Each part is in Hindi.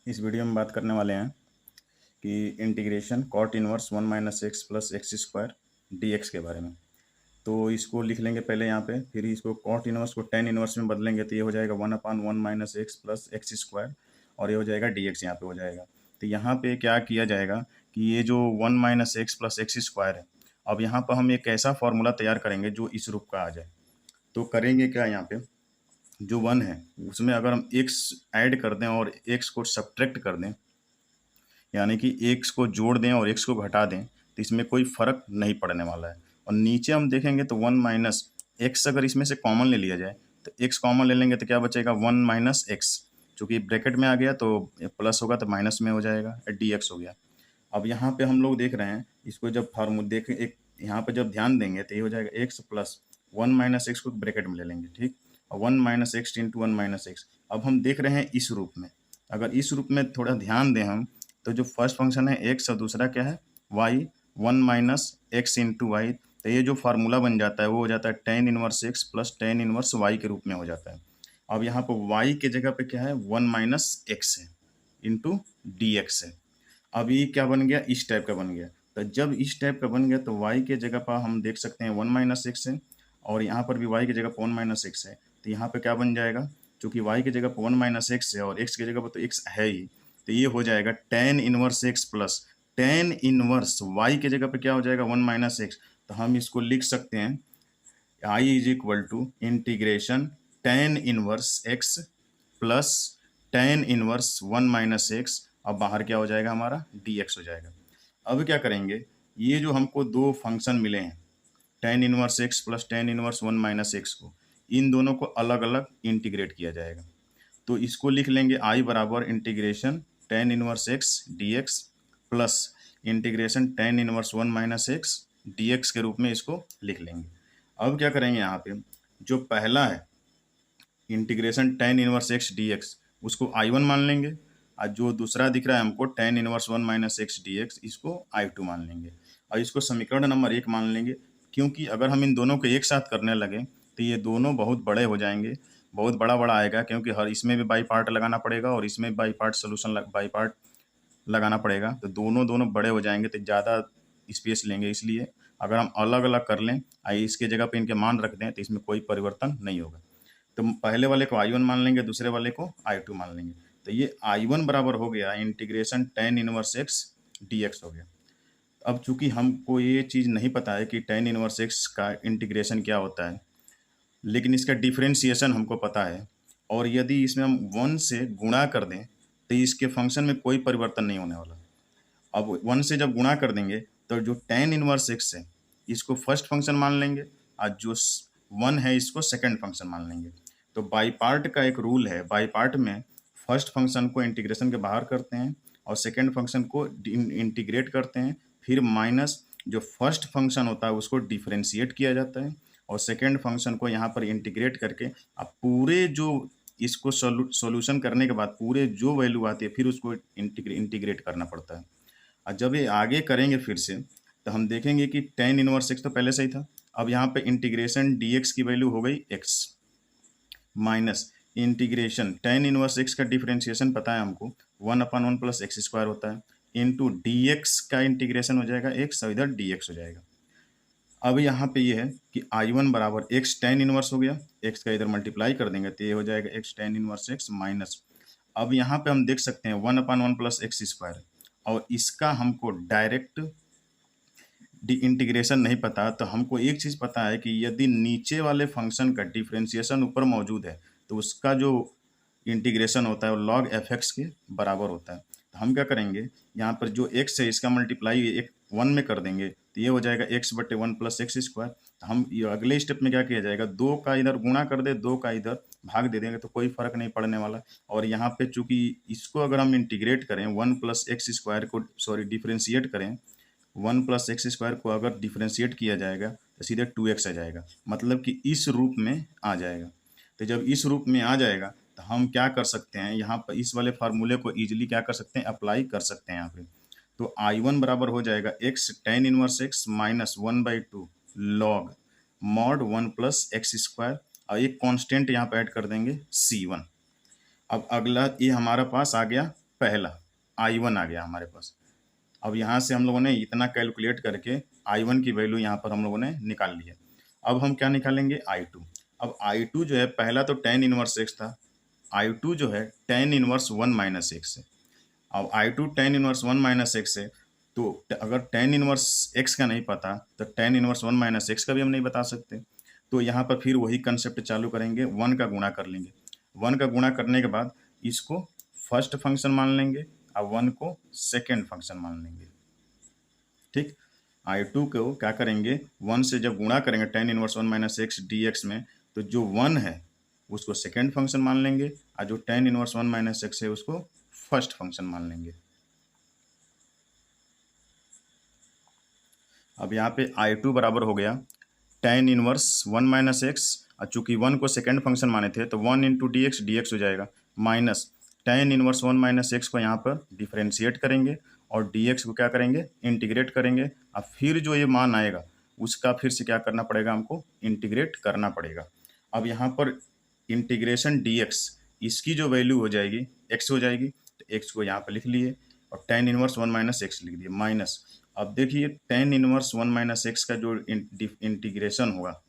इस वीडियो में बात करने वाले हैं कि integration cot inverse 1 minus X plus X square D X के बारे में। तो इसको लिख लेंगे पहले यहाँ पे, फिर इसको कॉट इनवर्स को टेन इनवर्स में बदलेंगे तो ये हो जाएगा 1/1 minus X plus X square, और ये हो जाएगा डी एक्स यहाँ पे हो जाएगा। तो यहाँ पे क्या किया जाएगा कि ये जो 1 minus X plus X square है, अब यहाँ पर हम एक ऐसा फॉर्मूला तैयार करेंगे जो इस रूप का आ जाए। तो करेंगे क्या, यहाँ पे जो 1 है उसमें अगर हम x ऐड कर दें और x को सब्ट्रैक्ट कर दें, यानी कि x को जोड़ दें और x को घटा दें, तो इसमें कोई फ़र्क नहीं पड़ने वाला है। और नीचे हम देखेंगे तो 1 माइनस एक्स अगर इसमें से कॉमन ले लिया जाए तो x कॉमन ले लेंगे तो क्या बचेगा 1 माइनस एक्स, चूँकि ब्रैकेट में आ गया तो प्लस होगा तो माइनस में हो जाएगा, डी एक्स हो गया। अब यहाँ पे हम लोग देख रहे हैं इसको, जब फार्मूला देखें एक यहाँ पे जब ध्यान देंगे तो ये हो जाएगा एक्स प्लस 1 माइनस एक्स को ब्रैकेट में ले लेंगे, ठीक। और 1 minus X into 1 minus X. अब हम देख रहे हैं इस रूप में, अगर इस रूप में थोड़ा ध्यान दें हम, तो जो फर्स्ट फंक्शन है एक्स और दूसरा क्या है Y, 1 minus X into Y, तो ये जो फार्मूला बन जाता है वो हो जाता है tan inverse X plus tan inverse Y के रूप में हो जाता है। अब यहाँ पर वाई के जगह पे क्या है 1 माइनस एक्स है इंटू डी एक्स है। अब ये क्या बन गया, इस टाइप का बन गया। तो जब इस टाइप का बन गया तो y के जगह पर हम देख सकते हैं 1 माइनस एक्स है, और यहाँ पर भी y की जगह पर 1 माइनस एक्स है। तो यहाँ पे क्या बन जाएगा, चूँकि y की जगह पर 1 माइनस एक्स है और x की जगह पर तो x है ही, तो ये हो जाएगा ten inverse X plus tan inverse y के जगह पे क्या हो जाएगा 1 माइनस एक्स। तो हम इसको लिख सकते हैं I is equal to integration tan inverse X plus tan inverse 1 minus X. अब बाहर क्या हो जाएगा हमारा डी एक्स हो जाएगा। अब क्या करेंगे, ये जो हमको दो फंक्शन मिले हैं ten inverse X plus tan inverse 1 minus x को, इन दोनों को अलग अलग इंटीग्रेट किया जाएगा। तो इसको लिख लेंगे आई बराबर integration tan inverse x D x plus integration tan inverse 1 minus x D X के रूप में इसको लिख लेंगे। अब क्या करेंगे, यहाँ पे जो पहला है integration tan inverse x D x, उसको I1 मान लेंगे, और जो दूसरा दिख रहा है हमको ten inverse 1 minus x D x, इसको I2 मान लेंगे, और इसको समीकरण नंबर 1 मान लेंगे। क्योंकि अगर हम इन दोनों को एक साथ करने लगे तो ये दोनों बहुत बड़े हो जाएंगे, बहुत बड़ा बड़ा आएगा, क्योंकि हर इसमें भी बाई पार्ट लगाना पड़ेगा और इसमें भी by part solution by part लगाना पड़ेगा, तो दोनों दोनों बड़े हो जाएंगे तो ज़्यादा स्पेस लेंगे। इसलिए अगर हम अलग अलग कर लें, इसके जगह पे इनके मान रख दें, तो इसमें कोई परिवर्तन नहीं होगा। तो पहले वाले को I1 मान लेंगे, दूसरे वाले को I2 मान लेंगे। तो ये I1 बराबर हो गया integration tan inverse x D X हो गया। अब चूंकि हमको ये चीज़ नहीं पता है कि टेन इनवर्स एक्स का इंटीग्रेशन क्या होता है, लेकिन इसका डिफ्रेंशिएशन हमको पता है, और यदि इसमें हम 1 से गुणा कर दें तो इसके फंक्शन में कोई परिवर्तन नहीं होने वाला। अब 1 से जब गुणा कर देंगे तो जो टेन इनवर्स एक्स है इसको फर्स्ट फंक्शन मान लेंगे, और जो 1 है इसको सेकंड फंक्शन मान लेंगे। तो बाई पार्ट का एक रूल है, बाई पार्ट में फर्स्ट फंक्शन को इंटीग्रेशन के बाहर करते हैं और सेकंड फंक्शन को इंटीग्रेट करते हैं, फिर माइनस जो फर्स्ट फंक्शन होता है उसको डिफरेंशिएट किया जाता है, और सेकंड फंक्शन को यहाँ पर इंटीग्रेट करके अब पूरे जो इसको सॉल्यूशन करने के बाद पूरे जो वैल्यू आती है फिर उसको इंटीग्रेट करना पड़ता है। और जब ये आगे करेंगे फिर से तो हम देखेंगे कि टेन इनवर्स एक्स तो पहले से ही था। अब यहाँ पे इंटीग्रेशन डी एक्स की वैल्यू हो गई x, minus integration tan inverse x का डिफरेंशिएशन पता है हमको 1/1 प्लस एक्स स्क्वायर होता है, इंटू डी एक्स का इंटीग्रेशन हो जाएगा एक्स और इधर डी एक्स हो जाएगा। अब यहाँ पे ये है कि I1 बराबर एक्स टेन इनवर्स हो गया, एक्स का इधर मल्टीप्लाई कर देंगे तो ये हो जाएगा x ten inverse x minus. अब यहाँ पे हम देख सकते हैं 1/1 प्लस एक्स स्क्वायर, और इसका हमको डायरेक्ट इंटीग्रेशन नहीं पता, तो हमको एक चीज़ पता है कि यदि नीचे वाले फंक्शन का डिफ्रेंशिएशन ऊपर मौजूद है तो उसका जो इंटीग्रेशन होता है वो लॉग एफ एक्स के बराबर होता है। तो हम क्या करेंगे, यहाँ पर जो एक्स है इसका मल्टीप्लाई एक 1 में कर देंगे तो ये हो जाएगा x/1 प्लस एक्स स्क्वायर। तो हम ये अगले स्टेप में क्या किया जाएगा, 2 का इधर गुणा कर दे, 2 का इधर भाग दे देंगे तो कोई फर्क नहीं पड़ने वाला। और यहाँ पे चूंकि इसको अगर हम इंटीग्रेट करें 1 प्लस एक्स स्क्वायर को, सॉरी डिफ्रेंशिएट करें 1 प्लस एक्स स्क्वायर को अगर डिफ्रेंशिएट किया जाएगा तो सीधे 2x आ जाएगा, मतलब कि इस रूप में आ जाएगा। तो जब इस रूप में आ जाएगा तो हम क्या कर सकते हैं, यहाँ पर इस वाले फार्मूले को ईजिली क्या कर सकते हैं, अप्लाई कर सकते हैं यहाँ पे। तो I1 बराबर हो जाएगा x ten inverse x minus 1/2 log mod 1 plus X square, और एक कांस्टेंट यहाँ पे ऐड कर देंगे C1। अब अगला ये हमारा पास आ गया पहला I1 आ गया हमारे पास। अब यहाँ से हम लोगों ने इतना कैलकुलेट करके I1 की वैल्यू यहाँ पर हम लोगों ने निकाल ली है। अब हम क्या निकालेंगे, I2। अब I2 जो है पहला तो tan इनवर्स x था, I2 जो है tan इनवर्स 1 माइनस x है। अब I2 tan inverse 1 minus x है, तो अगर tan इनवर्स x का नहीं पता तो tan इनवर्स 1 माइनस x का भी हम नहीं बता सकते। तो यहाँ पर फिर वही कंसेप्ट चालू करेंगे, 1 का गुणा कर लेंगे। 1 का गुणा करने के बाद इसको फर्स्ट फंक्शन मान लेंगे और 1 को सेकेंड फंक्शन मान लेंगे। ठीक, I2 को क्या करेंगे, 1 से जब गुणा करेंगे tan inverse 1 minus x D x में, तो जो 1 है उसको सेकेंड फंक्शन मान लेंगे और जो tan इनवर्स 1 माइनस एक्स है उसको फर्स्ट फंक्शन मान लेंगे। अब यहाँ पे I2 बराबर हो गया tan इनवर्स 1 माइनस एक्स, और चूंकि 1 को सेकेंड फंक्शन माने थे तो 1 इंटू डी एक्स हो जाएगा, minus tan inverse 1 minus x को यहाँ पर डिफ्रेंशिएट करेंगे और dx को क्या करेंगे, इंटीग्रेट करेंगे। और फिर जो ये मान आएगा उसका फिर से क्या करना पड़ेगा, हमको इंटीग्रेट करना पड़ेगा। अब यहाँ पर इंटीग्रेशन dx, इसकी जो वैल्यू हो जाएगी x हो जाएगी, तो x को यहाँ पर लिख लिए और tan इनवर्स 1 माइनस एक्स लिख दिए, माइनस। अब देखिए tan इनवर्स 1 माइनस एक्स का जो इंटीग्रेशन होगा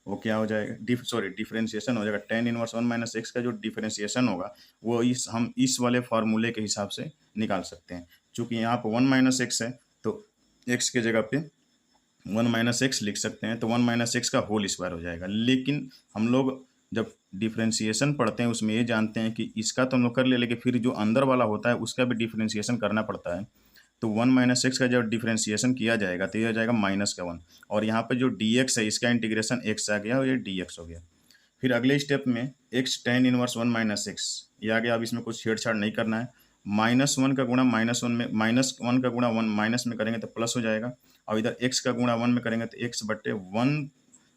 वो क्या हो जाएगा, डिफरेंशिएशन हो जाएगा। tan इनवर्स 1 माइनस एक्स का जो डिफरेंशिएशन होगा वो हम इस वाले फार्मूले के हिसाब से निकाल सकते हैं। चूंकि यहाँ पर 1 माइनस एक्स है तो x के जगह पे 1 माइनस एक्स लिख सकते हैं, तो 1 माइनस एक्स का होल स्क्वायर हो जाएगा। लेकिन हम लोग जब डिफरेंशिएशन पढ़ते हैं उसमें ये जानते हैं कि इसका तो हम लोग कर ले, लेकिन फिर जो अंदर वाला होता है उसका भी डिफरेंशिएशन करना पड़ता है। तो 1 माइनस एक्स का जब डिफरेंशिएशन किया जाएगा तो ये हो जाएगा माइनस का 1, और यहाँ पे जो dx है इसका इंटीग्रेशन x आ गया और ये dx हो गया। फिर अगले स्टेप में x tan inverse 1 minus x ये आ गया। अब इसमें कुछ छेड़छाड़ नहीं करना है, -1 का गुणा -1 में, -1 का गुणा 1 माइनस में करेंगे तो प्लस हो जाएगा, और इधर x का गुणा 1 में करेंगे तो x बटे 1।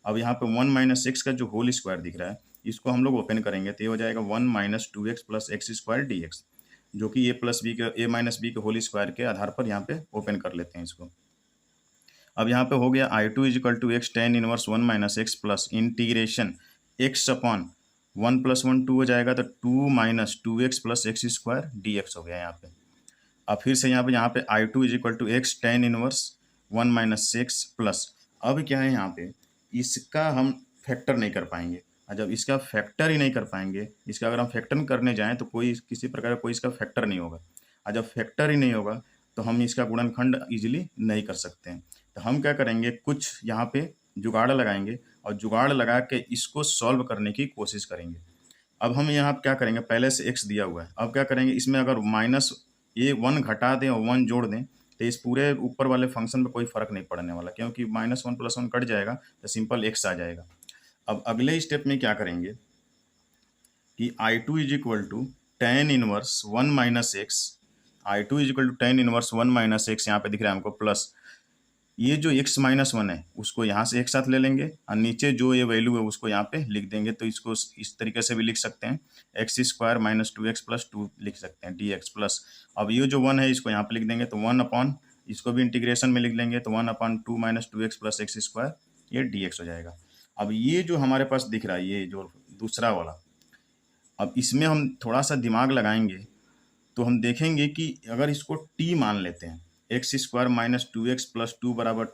अब यहाँ पे 1 माइनस एक्स का जो होल स्क्वायर दिख रहा है इसको हम लोग ओपन करेंगे तो ये हो जाएगा 1 minus 2x plus X square D x, जो कि a माइनस बी के होल स्क्वायर के आधार पर यहाँ पे ओपन कर लेते हैं इसको। अब यहाँ पे हो गया I2 is equal to X tan inverse 1 minus X plus integration x upon 1 plus 1 2 हो जाएगा, तो 2 minus 2x plus X square D X हो गया यहाँ पे। अब फिर से यहाँ पे I2 is equal to X tan inverse 1 minus X plus, अब क्या है यहाँ पे इसका हम फैक्टर नहीं कर पाएंगे, और जब इसका फैक्टर ही नहीं कर पाएंगे, इसका अगर हम फैक्टर करने जाएं तो कोई किसी प्रकार का कोई इसका फैक्टर नहीं होगा, और जब फैक्टर ही नहीं होगा तो हम इसका गुणनखंड इजीली नहीं कर सकते हैं। तो हम क्या करेंगे, कुछ यहाँ पे जुगाड़ लगाएंगे और जुगाड़ लगा के इसको सॉल्व करने की कोशिश करेंगे। अब हम यहाँ क्या करेंगे, पहले से x दिया हुआ है, अब क्या करेंगे इसमें अगर माइनस ये 1 घटा दें और 1 जोड़ दें तो इस पूरे ऊपर वाले फंक्शन पे कोई फर्क नहीं पड़ने वाला, क्योंकि -1 प्लस 1 कट जाएगा तो सिंपल x आ जाएगा। अब अगले स्टेप में क्या करेंगे कि I2 is equal to tan inverse 1 minus X, I2 is equal to tan inverse 1 minus X यहाँ पे दिख रहा है हमको, प्लस ये जो x माइनस 1 है उसको यहाँ से एक साथ ले लेंगे और नीचे जो ये वैल्यू है उसको यहाँ पे लिख देंगे। तो इसको इस तरीके से भी लिख सकते हैं, x square minus 2x plus 2 लिख सकते हैं dx प्लस, अब ये जो 1 है इसको यहाँ पे लिख देंगे तो 1 अपॉन, इसको भी इंटीग्रेशन में लिख लेंगे तो 1 upon 2 minus 2x plus X square, ये dx हो जाएगा। अब ये जो हमारे पास दिख रहा है ये जो दूसरा वाला, अब इसमें हम थोड़ा सा दिमाग लगाएंगे तो हम देखेंगे कि अगर इसको t मान लेते हैं, x square minus 2x plus 2 बराबर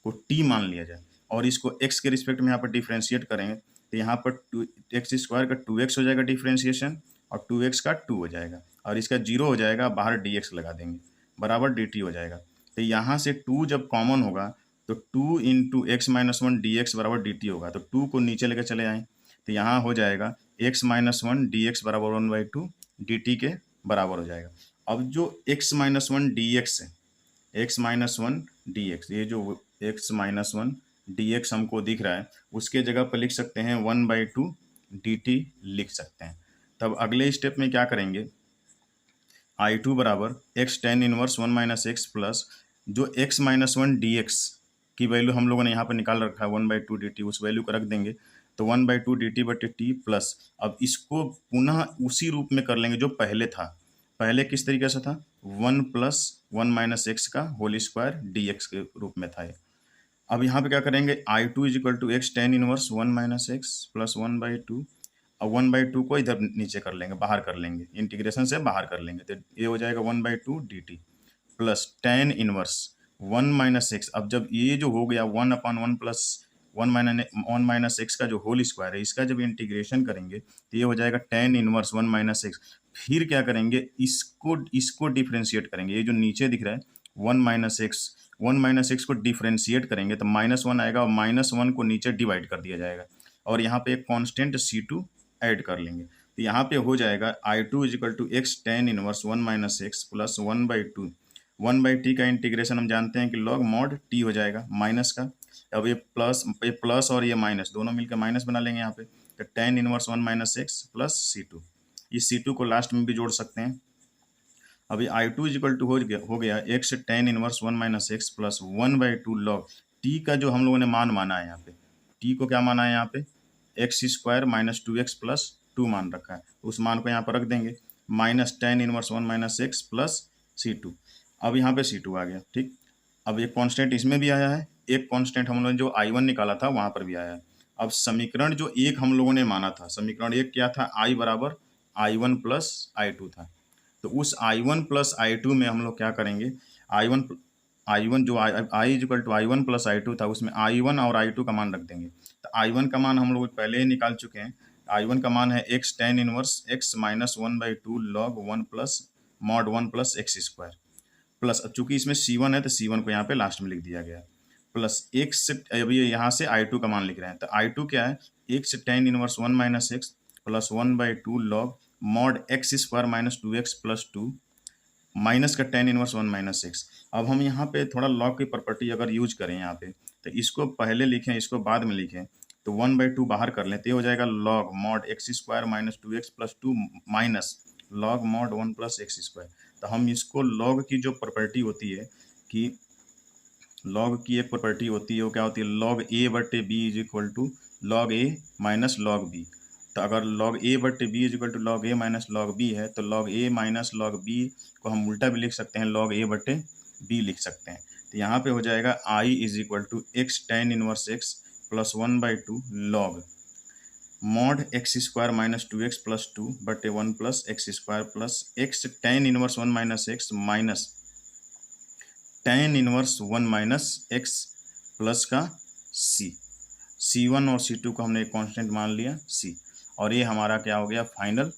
को t मान लिया जाए और इसको x के रिस्पेक्ट में यहाँ पर डिफ्रेंशिएट करेंगे तो यहाँ पर एक्स स्क्वायर का 2x हो जाएगा डिफ्रेंशिएशन और 2x का 2 हो जाएगा और इसका 0 हो जाएगा, बाहर dx लगा देंगे बराबर dt हो जाएगा। तो यहाँ से 2 जब कॉमन होगा तो 2 into x minus 1 D x बराबर dt होगा, तो 2 को नीचे लेकर चले आएँ तो यहाँ हो जाएगा x माइनस 1 डी एक्स बराबर 1/2 dt के बराबर हो जाएगा। अब जो x माइनस 1 डी एक्स है, x माइनस 1 डी एक्स, ये जो x माइनस 1 डी एक्स हमको दिख रहा है उसके जगह पर लिख सकते हैं 1/2 dt लिख सकते हैं। तब अगले स्टेप में क्या करेंगे, I2 बराबर x tan inverse 1 minus X plus जो x माइनस 1 डी एक्स की वैल्यू हम लोगों ने यहाँ पर निकाल रखा है 1/2 dt, उस वैल्यू को रख देंगे तो 1/2 dt बटे t प्लस, अब इसको पुनः उसी रूप में कर लेंगे जो पहले था। पहले किस तरीके से था, 1 प्लस 1 माइनस एक्स का होल स्क्वायर डी एक्स के रूप में था ये। अब यहाँ पे क्या करेंगे, I2 is equal to X tan inverse 1 minus X plus 1/2, और 1/2 को इधर नीचे कर लेंगे, बाहर कर लेंगे, इंटीग्रेशन से बाहर कर लेंगे, तो ये हो जाएगा 1/2 dt plus tan inverse 1 minus X. अब जब ये जो हो गया 1/1 प्लस 1 - x का जो होल स्क्वायर है, इसका जब इंटीग्रेशन करेंगे तो ये हो जाएगा tan इनवर्स 1 माइनस एक्स। फिर क्या करेंगे, इसको डिफ्रेंशिएट करेंगे, ये जो नीचे दिख रहा है 1 माइनस एक्स को डिफ्रेंशिएट करेंगे तो -1 आएगा, और -1 को नीचे डिवाइड कर दिया जाएगा, और यहाँ पे एक कांस्टेंट C2 ऐड कर लेंगे, तो यहाँ पे हो जाएगा I2 = x tan inverse 1 minus X plus 1/2। 1/t का इंटीग्रेशन हम जानते हैं कि log mod t हो जाएगा माइनस का। अब ये प्लस और ये माइनस दोनों मिलकर माइनस बना लेंगे यहाँ पे, तो tan inverse 1 minus X plus C2। ये C2 को लास्ट में भी जोड़ सकते हैं। अभी I2 = हो गया x tan inverse 1 minus X plus 1/2 log t का जो हम लोगों ने मान माना है यहाँ पे, t को क्या माना है यहाँ पे, x² - 2x + 2 मान रखा है, उस मान को यहाँ पर रख देंगे, minus tan inverse 1 minus X plus C2। अब यहाँ पे C2 आ गया, ठीक। अब एक कांस्टेंट इसमें भी आया है, एक कांस्टेंट हम लोगों ने जो I1 निकाला था वहाँ पर भी आया है। अब समीकरण जो एक हम लोगों ने माना था, समीकरण एक क्या था, I = I1 + I2 था। तो उस I1 + I2 में हम लोग क्या करेंगे, I1 जो I = I1 + I2 था, उसमें I1 और I2 का मान रख देंगे। तो I1 का मान हम लोग पहले ही निकाल चुके हैं, I1 का मान है x tan inverse x - 1/2 log 1 + mod 1 + x² plus, अब चूंकि इसमें C1 है तो C1 को यहाँ पे लास्ट में लिख दिया गया, प्लस x, अभी यहाँ से I2 का मान लिख रहे हैं, तो I2 क्या है, x tan inverse 1 minus X plus 1/2 log mod x² - 2x + 2 minus का tan इनवर्स 1 माइनस एक्स। अब हम यहाँ पे थोड़ा लॉग की प्रॉपर्टी अगर यूज करें यहाँ पे, तो इसको पहले लिखें, इसको बाद में लिखें, तो 1/2 बाहर कर लें, तो ये हो जाएगा log mod x² - 2x + 2 minus log mod 1 + x²। तो हम इसको लॉग की जो प्रॉपर्टी होती है कि लॉग की एक प्रॉपर्टी होती है, वो क्या होती है, log a/b = log a minus log b। तो अगर log a/b = log a minus log b है, तो log a minus log b को हम उल्टा भी लिख सकते हैं, log a/b लिख सकते हैं। तो यहाँ पे हो जाएगा I = x tan inverse x plus 1/2 log mod x² - 2x + 2 बटे 1 + x² plus x tan inverse 1 minus x minus tan inverse 1 minus X plus का C1 और C2 को हमने एक कांस्टेंट मान लिया C, और ये हमारा क्या हो गया, फाइनल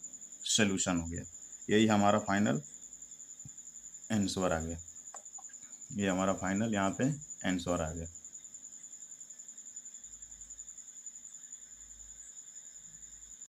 सोल्यूशन हो गया। यही हमारा फाइनल आंसर आ गया, ये हमारा फाइनल यहाँ पे आंसर आ गया।